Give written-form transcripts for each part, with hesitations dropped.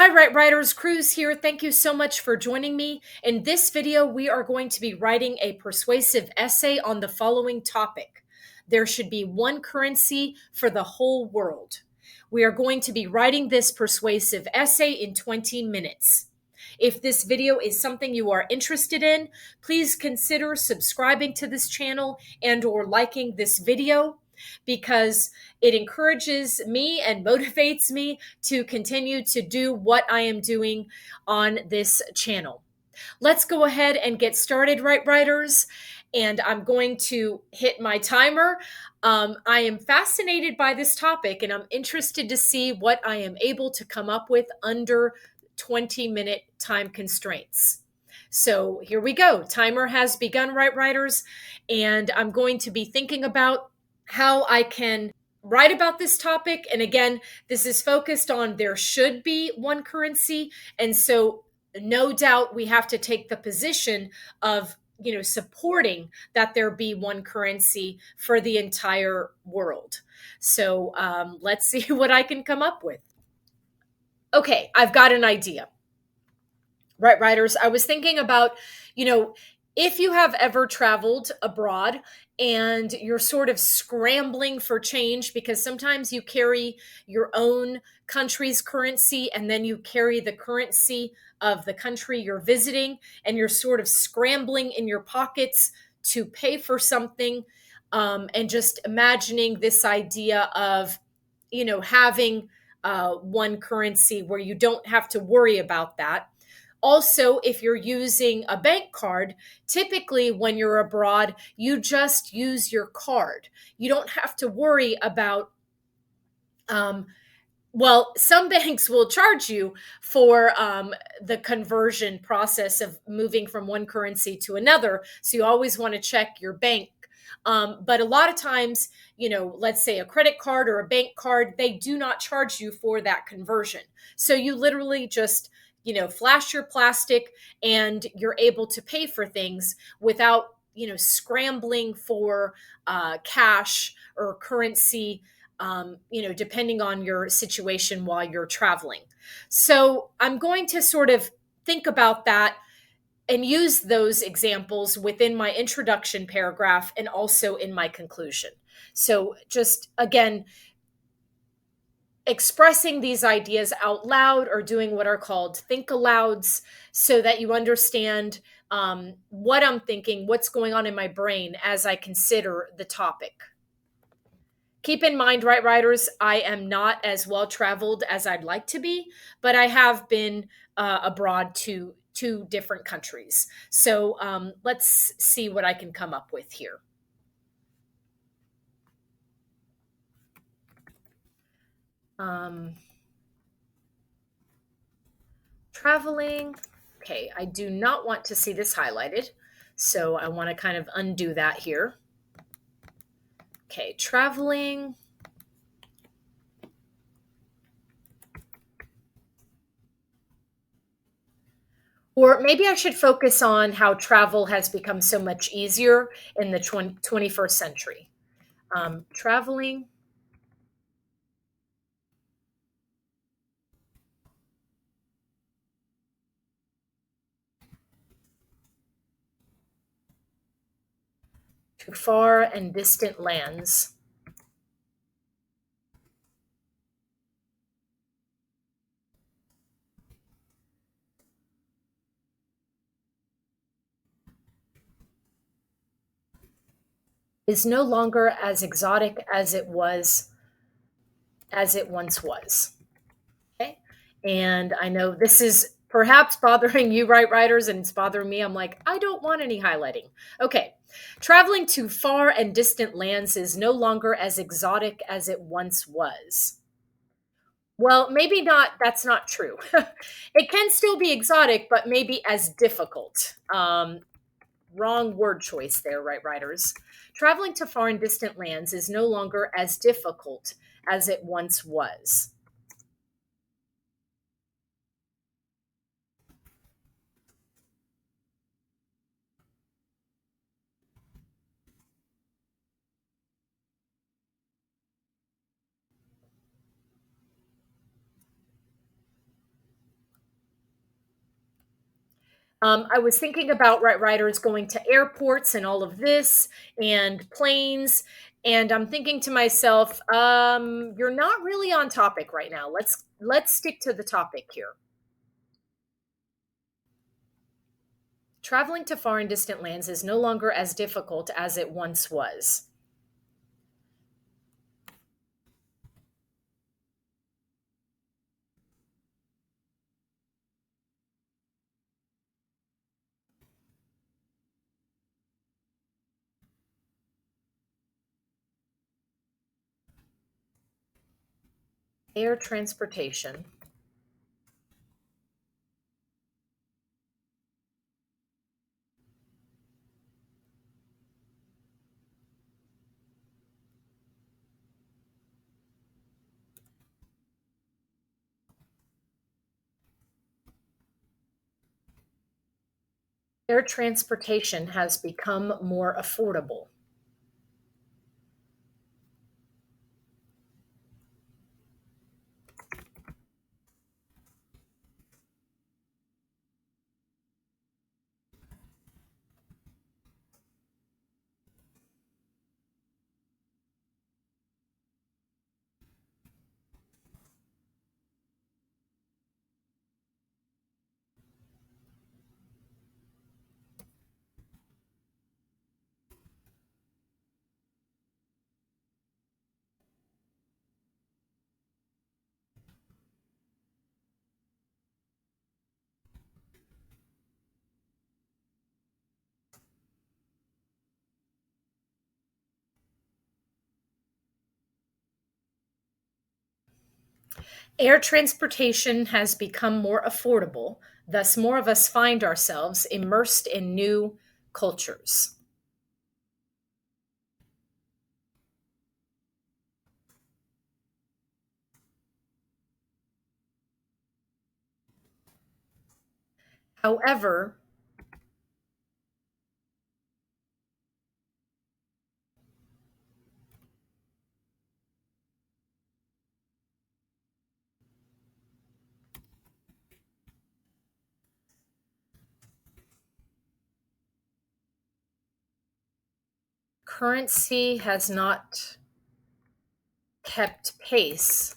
Hi, Right Writers. Cruz here. Thank you so much for joining me. In this video, we are going to be writing a persuasive essay on the following topic. There should be one currency for the whole world. We are going to be writing this persuasive essay in 20 minutes. If this video is something you are interested in, please consider subscribing to this channel and/or liking this video because it encourages me and motivates me to continue to do what I am doing on this channel. Let's go ahead and get started, Right Writers. And I'm going to hit my timer. I am fascinated by this topic and I'm interested to see what I am able to come up with under 20-minute time constraints. So here we go. Timer has begun, Right Writers. And I'm going to be thinking about how I can write about this topic. And again, this is focused on there should be one currency. And so no doubt we have to take the position of supporting that there be one currency for the entire world. So let's see what I can come up with. Okay, I've got an idea. Right, writers. I was thinking about, if you have ever traveled abroad and you're sort of scrambling for change because sometimes you carry your own country's currency and then you carry the currency of the country you're visiting, and you're sort of scrambling in your pockets to pay for something, and just imagining this idea of, having one currency where you don't have to worry about that. Also, if you're using a bank card, typically when you're abroad, you just use your card. You don't have to worry about, some banks will charge you for the conversion process of moving from one currency to another. So you always want to check your bank. But a lot of times, let's say a credit card or a bank card, they do not charge you for that conversion. So you literally just flash your plastic and you're able to pay for things without, scrambling for cash or currency, depending on your situation while you're traveling. So I'm going to sort of think about that and use those examples within my introduction paragraph and also in my conclusion. So just again, expressing these ideas out loud or doing what are called think alouds so that you understand what I'm thinking, what's going on in my brain as I consider the topic. Keep in mind, Right Writers, I am not as well traveled as I'd like to be, but I have been abroad to two different countries. So let's see what I can come up with here. Traveling. Okay, I do not want to see this highlighted, so I want to kind of undo that here. Okay, traveling. Or maybe I should focus on how travel has become so much easier in the 21st century. Traveling. To far and distant lands. Is no longer as exotic as it once was. Okay. And I know this is perhaps bothering you, Right Writers, and it's bothering me. I'm like, I don't want any highlighting. Okay. Traveling to far and distant lands is no longer as exotic as it once was. Well, maybe not. That's not true. It can still be exotic, but maybe as difficult. Wrong word choice there, Right Writers. Traveling to far and distant lands is no longer as difficult as it once was. I was thinking about writers going to airports and all of this and planes. And I'm thinking to myself, you're not really on topic right now. Let's stick to the topic here. Traveling to far and distant lands is no longer as difficult as it once was. Air transportation. Air transportation has become more affordable. Air transportation has become more affordable, thus, more of us find ourselves immersed in new cultures. However, currency has not kept pace.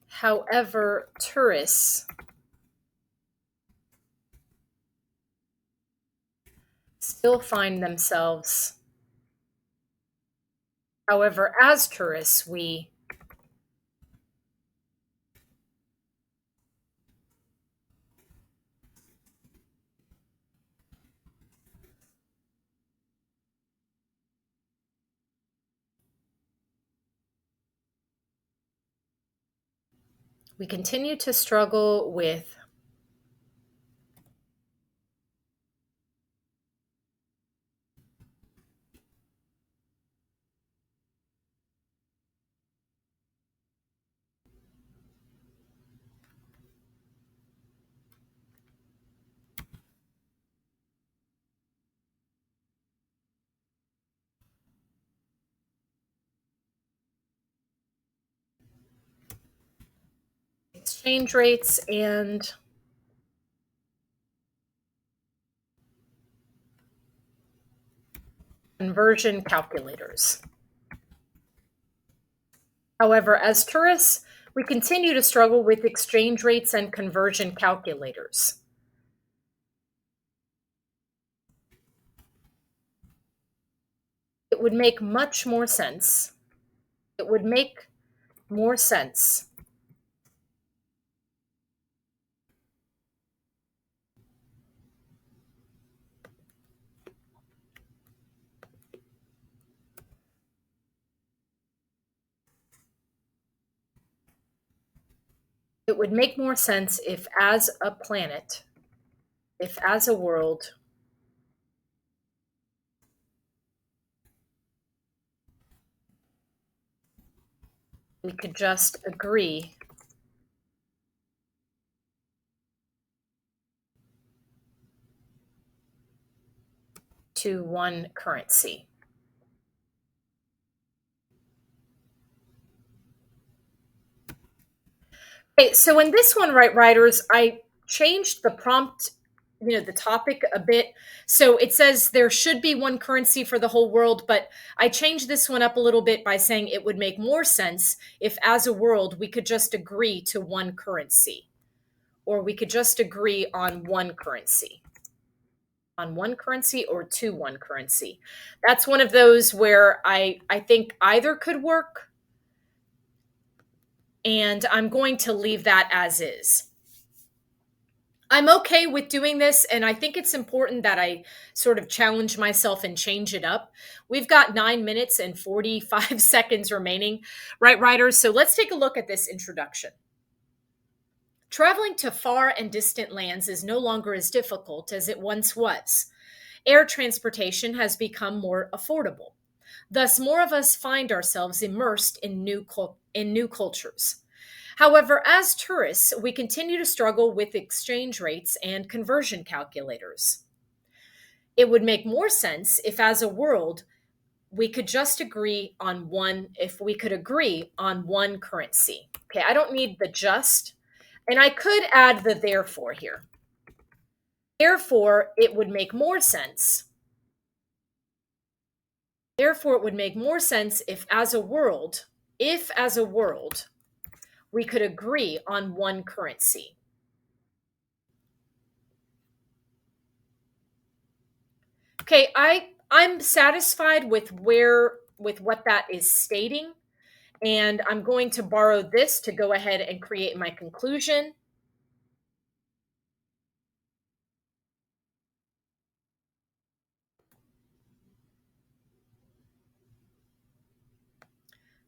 However, tourists still find themselves, however, as tourists, we continue to struggle with exchange rates and conversion calculators. However, as tourists, we continue to struggle with exchange rates and conversion calculators. It would make much more sense. It would make more sense. It would make more sense if, as a planet, if as a world, we could just agree to one currency. Okay, so in this one, right, writers, I changed the prompt, the topic a bit. So it says there should be one currency for the whole world, but I changed this one up a little bit by saying it would make more sense if, as a world, we could just agree to one currency, or we could just agree on one currency or to one currency. That's one of those where I think either could work, and I'm going to leave that as is. I'm okay with doing this, and I think it's important that I sort of challenge myself and change it up. We've got 9 minutes and 45 seconds remaining, right, writers? So let's take a look at this introduction. Traveling to far and distant lands is no longer as difficult as it once was. Air transportation has become more affordable. Thus, more of us find ourselves immersed in new cultures. However, as tourists, we continue to struggle with exchange rates and conversion calculators. It would make more sense if, as a world, we could just agree on one, if we could agree on one currency. Okay, I don't need the just, and I could add the therefore here. Therefore, it would make more sense. Therefore, it would make more sense if as a world, we could agree on one currency. Okay, I'm satisfied with what that is stating, and I'm going to borrow this to go ahead and create my conclusion.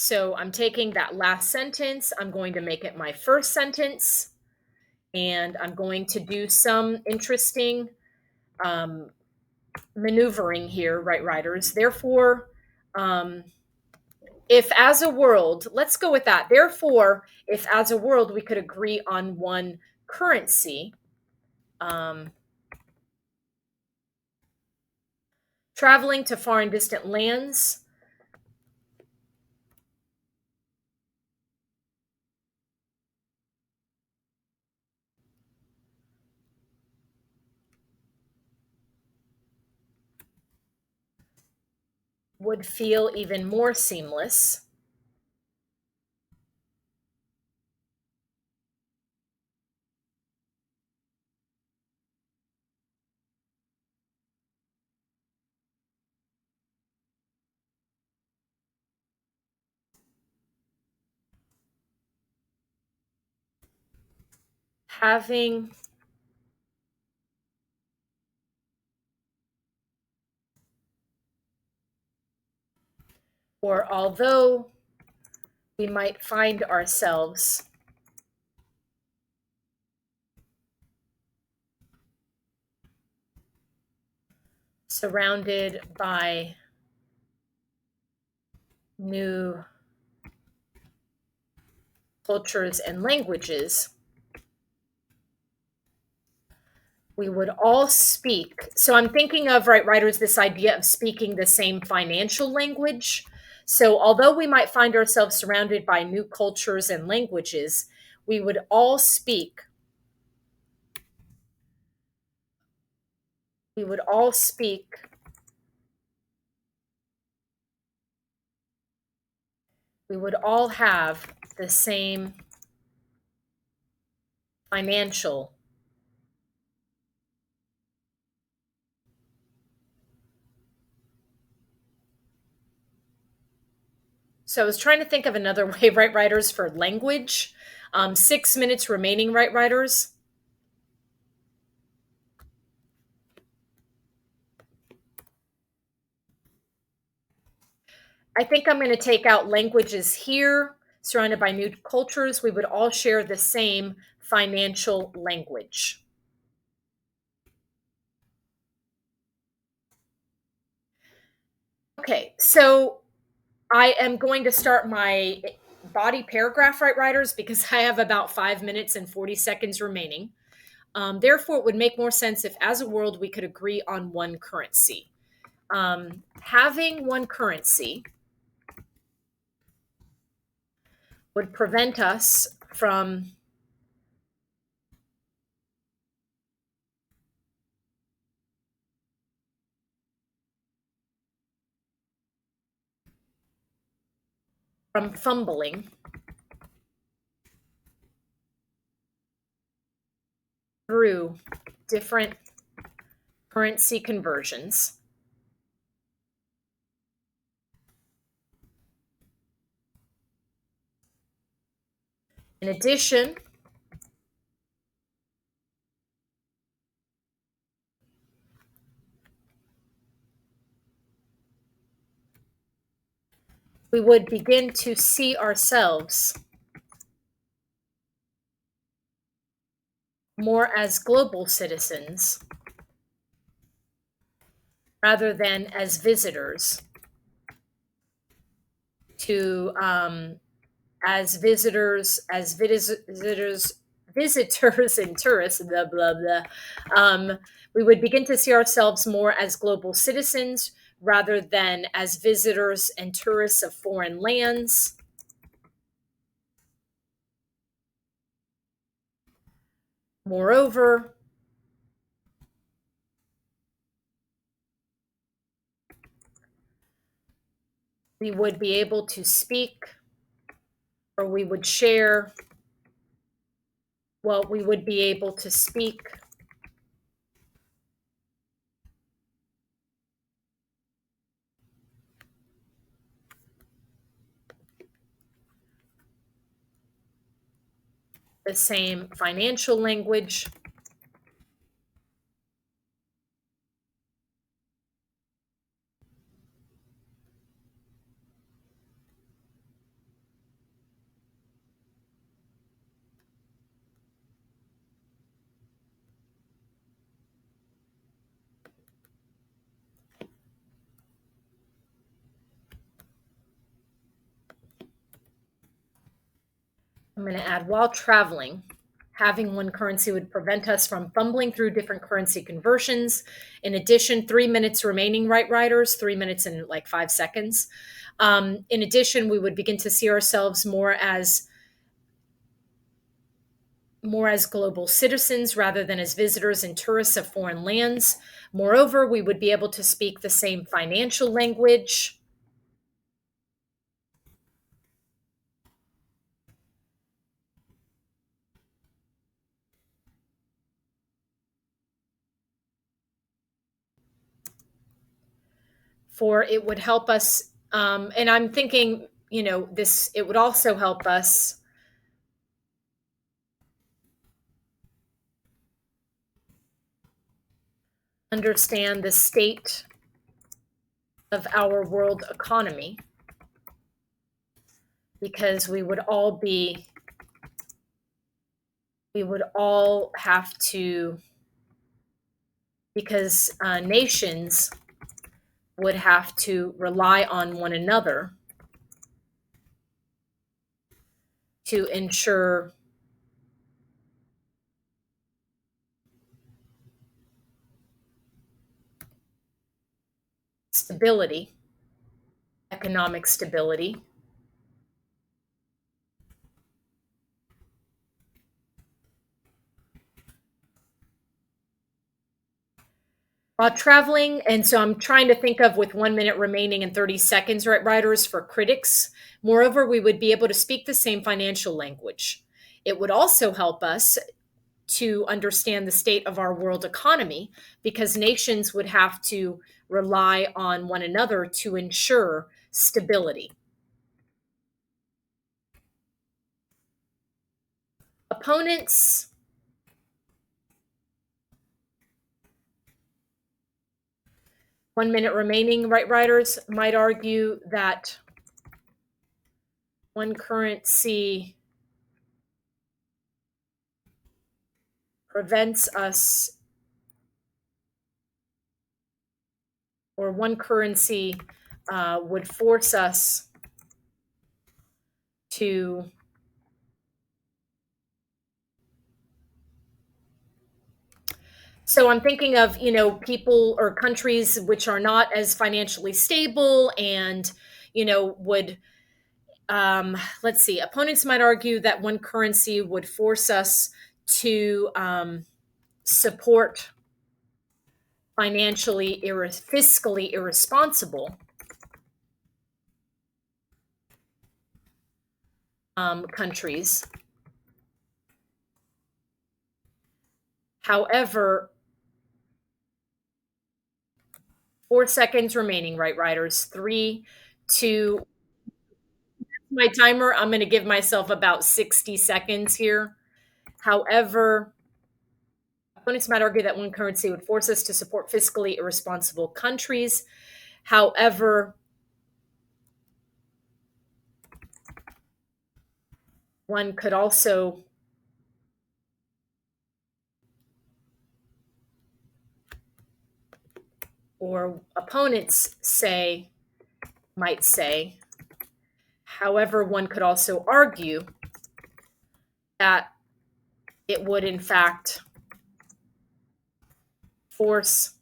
So I'm taking that last sentence, I'm going to make it my first sentence, and I'm going to do some interesting um, maneuvering here, right, writers? Therefore, if as a world, let's go with that. Therefore, if as a world we could agree on one currency, um, traveling to far and distant lands would feel even more seamless. Having or although we might find ourselves surrounded by new cultures and languages, we would all speak. So I'm thinking of, right, writers, this idea of speaking the same financial language. So although we might find ourselves surrounded by new cultures and languages, we would all speak. We would all speak. We would all have the same financial. So I was trying to think of another way, right, writers, for language. 6 minutes remaining, right, writers. I think I'm going to take out languages here, surrounded by new cultures. We would all share the same financial language. Okay, so I am going to start body paragraph, right, writers, because I have about 5 minutes and 40 seconds remaining. Therefore, it would make more sense if, as a world, we could agree on one currency. Having one currency would prevent us from fumbling through different currency conversions. In addition, we would begin to see ourselves more as global citizens rather than as visitors to visitors and tourists, blah blah blah. We would begin to see ourselves more as global citizens rather than as visitors and tourists of foreign lands. Moreover, we would be able to speak, or we would share, well, we would be able to speak the same financial language. I'm going to add, while traveling, having one currency would prevent us from fumbling through different currency conversions. In addition, 3 minutes remaining, right, writers, 3 minutes and like 5 seconds. In addition, we would begin to see ourselves more as global citizens rather than as visitors and tourists of foreign lands. Moreover, we would be able to speak the same financial language. For it would help us, and I'm thinking, it would also help us understand the state of our world economy, because we would all have to, because nations would have to rely on one another to ensure stability, economic stability. While traveling, and so I'm trying to think of, with 1 minute remaining and 30 seconds, right, writers, for critics. Moreover, we would be able to speak the same financial language. It would also help us to understand the state of our world economy, because nations would have to rely on one another to ensure stability. Opponents, 1 minute remaining, right, writers, might argue that one currency prevents us, or one currency would force us to so I'm thinking of, people or countries which are not as financially stable and, would let's see, opponents might argue that one currency would force us to support fiscally irresponsible countries. However, 4 seconds remaining, right, riders? Three, two, my timer. I'm going to give myself about 60 seconds here. However, opponents might argue that one currency would force us to support fiscally irresponsible countries. However, one could also or opponents might say, however, one could also argue that it would in fact force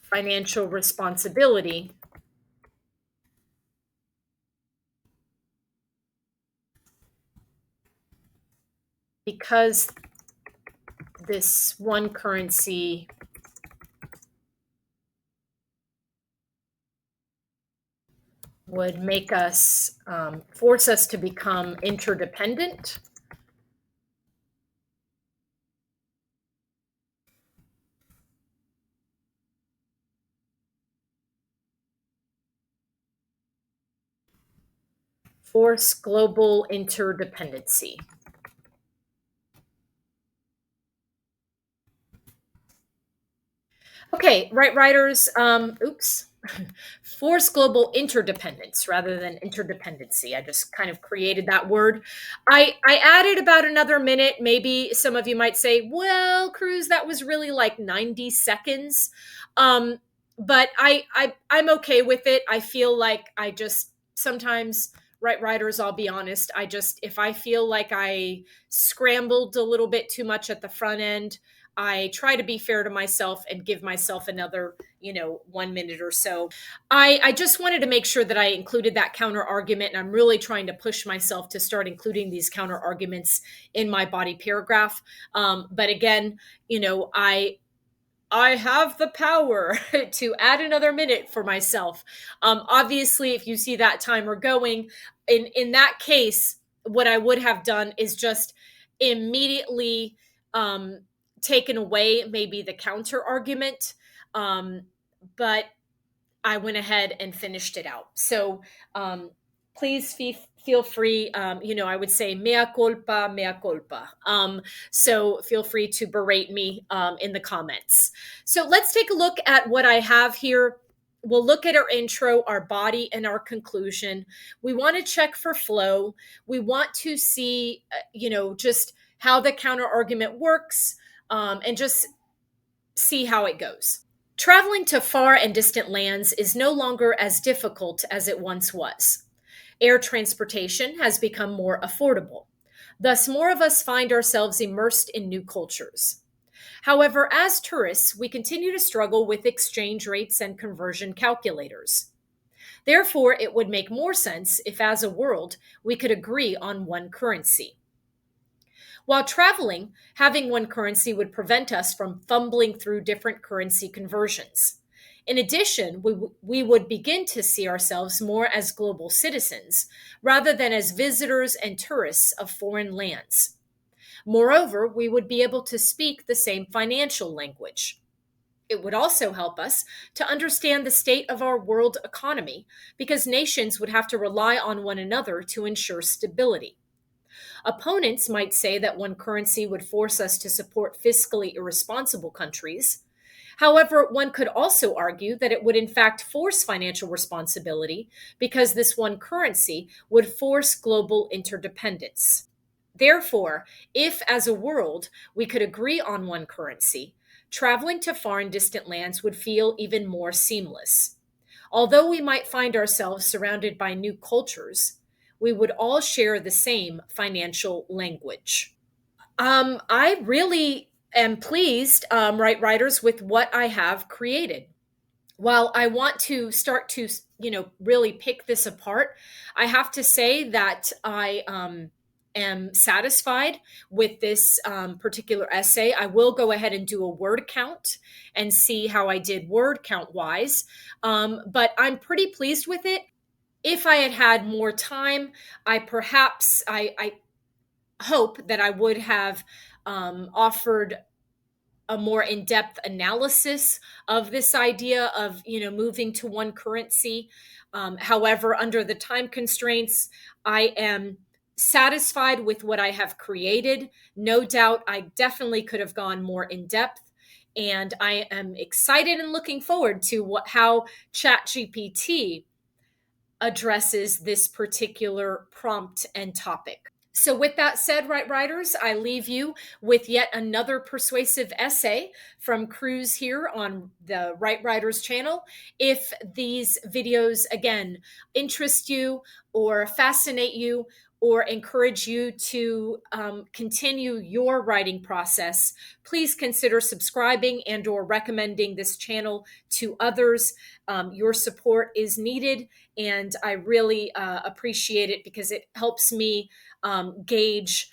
financial responsibility because this one currency would make us force us to become interdependent. Force global interdependency. Okay, right, writers. Oops. Force global interdependence rather than interdependency. I just kind of created that word. I added about another minute. Maybe some of you might say, "Well, Cruz, that was really like 90 seconds." But I'm okay with it. I feel like I just sometimes, right, writers, I'll be honest, I just, if I feel like I scrambled a little bit too much at the front end, I try to be fair to myself and give myself another, 1 minute or so. I just wanted to make sure that I included that counter argument, and I'm really trying to push myself to start including these counter arguments in my body paragraph. But again, I have the power to add another minute for myself. Obviously, if you see that timer going, in that case, what I would have done is just immediately um, taken away maybe the counter argument. But I went ahead and finished it out. So please feel free. I would say mea culpa, mea culpa. So feel free to berate me in the comments. So let's take a look at what I have here. We'll look at our intro, our body, and our conclusion. We want to check for flow. We want to see, just how the counter argument works, and just see how it goes. Traveling to far and distant lands is no longer as difficult as it once was. Air transportation has become more affordable. Thus, more of us find ourselves immersed in new cultures. However, as tourists, we continue to struggle with exchange rates and conversion calculators. Therefore, it would make more sense if, as a world, we could agree on one currency. While traveling, having one currency would prevent us from fumbling through different currency conversions. In addition, we would begin to see ourselves more as global citizens rather than as visitors and tourists of foreign lands. Moreover, we would be able to speak the same financial language. It would also help us to understand the state of our world economy because nations would have to rely on one another to ensure stability. Opponents might say that one currency would force us to support fiscally irresponsible countries. However, one could also argue that it would in fact force financial responsibility because this one currency would force global interdependence. Therefore, if as a world we could agree on one currency, traveling to far and distant lands would feel even more seamless. Although we might find ourselves surrounded by new cultures, we would all share the same financial language. I really am pleased, right, writers, with what I have created. While I want to start to, really pick this apart, I have to say that I am satisfied with this particular essay. I will go ahead and do a word count and see how I did word count wise. But I'm pretty pleased with it. If I had had more time, I hope that I would have offered a more in-depth analysis of this idea of moving to one currency. However, under the time constraints, I am satisfied with what I have created. No doubt I definitely could have gone more in depth, and I am excited and looking forward to how ChatGPT addresses this particular prompt and topic. So, with that said, right writers, I leave you with yet another persuasive essay from Cruz here on the Right Writers channel. If these videos, again, interest you or fascinate you or encourage you to continue your writing process, please consider subscribing and or recommending this channel to others. Your support is needed, and I really appreciate it because it helps me gauge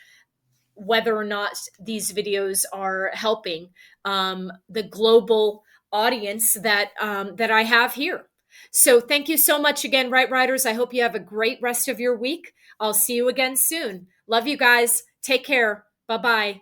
whether or not these videos are helping the global audience that I have here. So thank you so much again, Right Writers. I hope you have a great rest of your week. I'll see you again soon. Love you guys. Take care. Bye bye.